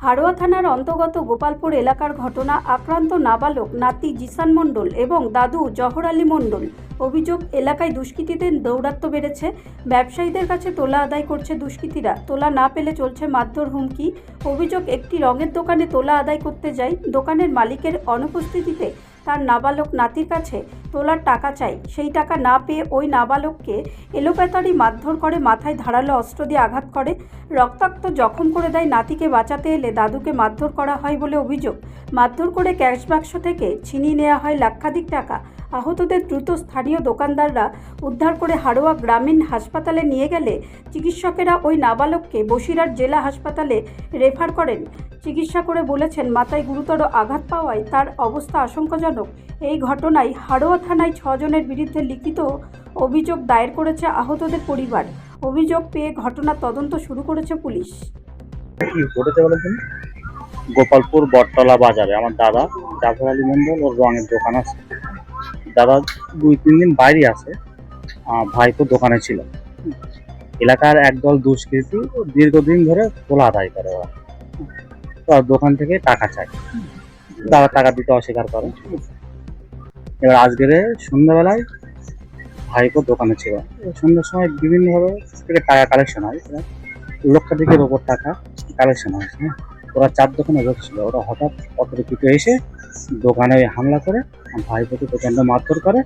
হাড়োয়া থানার অন্তর্গত গোপালপুর এলাকার ঘটনা। আক্রান্ত নাবালক নাতি জিসান মণ্ডল এবং দাদু জহর আলী মণ্ডল। অভিযোগ, এলাকায় দুষ্কৃতীদের দৌরাত্ম্য বেড়েছে। ব্যবসায়ীদের কাছে তোলা আদায় করছে দুষ্কৃতীরা। তোলা না পেলে চলছে মারধর, হুমকি। অভিযোগ, একটি রঙের দোকানে তোলা আদায় করতে যাই, দোকানের মালিকের অনুপস্থিতিতে তার নাবালক নাতির কাছে তোলার টাকা চাই। সেই টাকা না পেয়ে ওই নাবালককে এলোপাতাড়ি মারধর করে, মাথায় ধারালো অস্ত্র দিয়ে আঘাত করে, রক্তাক্ত জখম করে দেয়। নাতিকে বাঁচাতে এলে দাদুকে মারধর করা হয় বলে অভিযোগ। মারধর করে ক্যাশ বাক্স থেকে ছিনিয়ে নেওয়া হয় লাক্ষাধিক টাকা। আহতদের দ্রুত স্থানীয় দোকানদাররা উদ্ধার করে হাড়োয়া গ্রামীণ হাসপাতালে নিয়ে গেলে চিকিৎসকেরা ওই নাবালককে বসিরহাট জেলা হাসপাতালে রেফার করেন। চিকিৎসা করে বলেছেন, মাথায় গুরুতর আঘাত পাওয়ায় তার অবস্থা আশঙ্কাজনক। এই ঘটনায় হাড়োয়া থানায় 6 জনের বিরুদ্ধে লিখিত অভিযোগ দায়ের করেছে আহতদের পরিবার। অভিযোগ পেয়ে ঘটনার তদন্ত শুরু করেছে পুলিশ। কি ঘটেছে বলেছেন? গোপালপুর বটতলা বাজারে আমার দাদা জাফর আলী মন্ডল ওর রঙের দোকান আছে। দাদা 2-3 দিন বাইরে আছে, ভাইপো দোকানে ছিল। এলাকার একদল দুষ্কৃতী দীর্ঘদিন ধরে তোলা আদায় করে ওরা। তো দোকান থেকে টাকা চায়, দাদা টাকা দিতে অস্বীকার করে। এবার আজকের সন্ধ্যাবেলায় ভাইপো দোকানে ছিল, সন্ধ্যার সময় বিভিন্নভাবে থেকে টাকা কালেকশন হয়, লক্ষাধিকের ওপর টাকা কালেকশন হয়েছে। ওরা 4 দোকানে বসছিল, ওরা হঠাৎ অতর্কিত এসে দোকানে হামলা করে ভাইপোকে প্রচণ্ড মারধর করে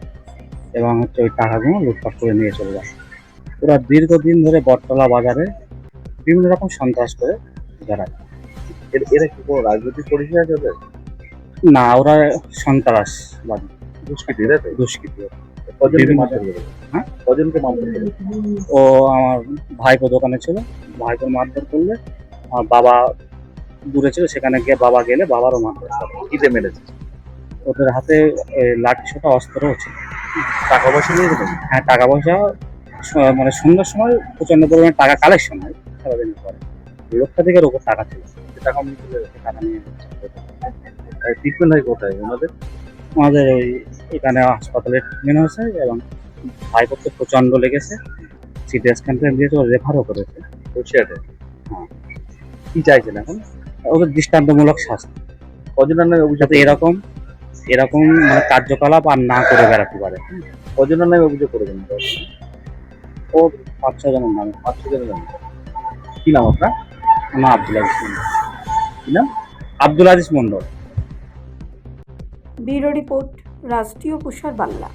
এবং ওই টাকাগুলো লুটপাট করে নিয়ে চলে যায়। ওরা দীর্ঘদিন ধরে বটতলা বাজারে বিভিন্ন রকম সন্ত্রাস করে বেড়ায়। এরা কি কোনো রাজনৈতিক পরিচয় আছে ওদের? না, ওরা সন্ত্রাসবাদী, দুষ্কৃতী, দুষ্কৃতী। কজনকে মারধর করে? হ্যাঁ, কজনকে মারধর করে? ও আমার ভাইপো দোকানে ছিল, ভাইপো মারধর করলে আমার বাবা দূরে ছিল, সেখানে গিয়ে বাবা গেলে বাবারও মারধর করে। কিতে মেরেছে? ওদের হাতে লাঠি ছোটা অস্ত্রও ছিল। টাকা পয়সা নিয়ে গেলেন? হ্যাঁ, টাকা পয়সা মানে সন্ধ্যার সময় প্রচন্ড পরিমাণে টাকা কালেকশন হয় সারাদিন পরে। লক্ষাধিকের ওপর টাকা ছিল, টাকা নিয়ে চলে গেছে। টাকা নিয়ে ট্রিটমেন্ট হয় কোথায় ওনাদের? আমাদের ওই এখানে হাসপাতালে ট্রিটমেন্ট হয়েছে এবং ভাইপোতে প্রচন্ড লেগেছে। সিটি স্ক্যান দিয়েছে, ও রেফারও করেছে বসিরহাটে। হ্যাঁ। কি চাইছেন এখন? ওদের দৃষ্টান্তমূলক শাস্তি, কজনের নামে অভিযোগ? যাতে এরকম মানে কার্যকলাপ আর না করে বেড়াতে পারে। কজনের নামে অভিযোগ করবেন? ও 5-6 জনের নামে। 5-6 জনের নামে। কি নাম আপনার? না, আব্দুল আজিজ মন্ডল। কি নাম? আব্দুল আজিজ মন্ডল। ব্যুরো রিপোর্ট, রাষ্ট্রীয় প্রসার বাংলা।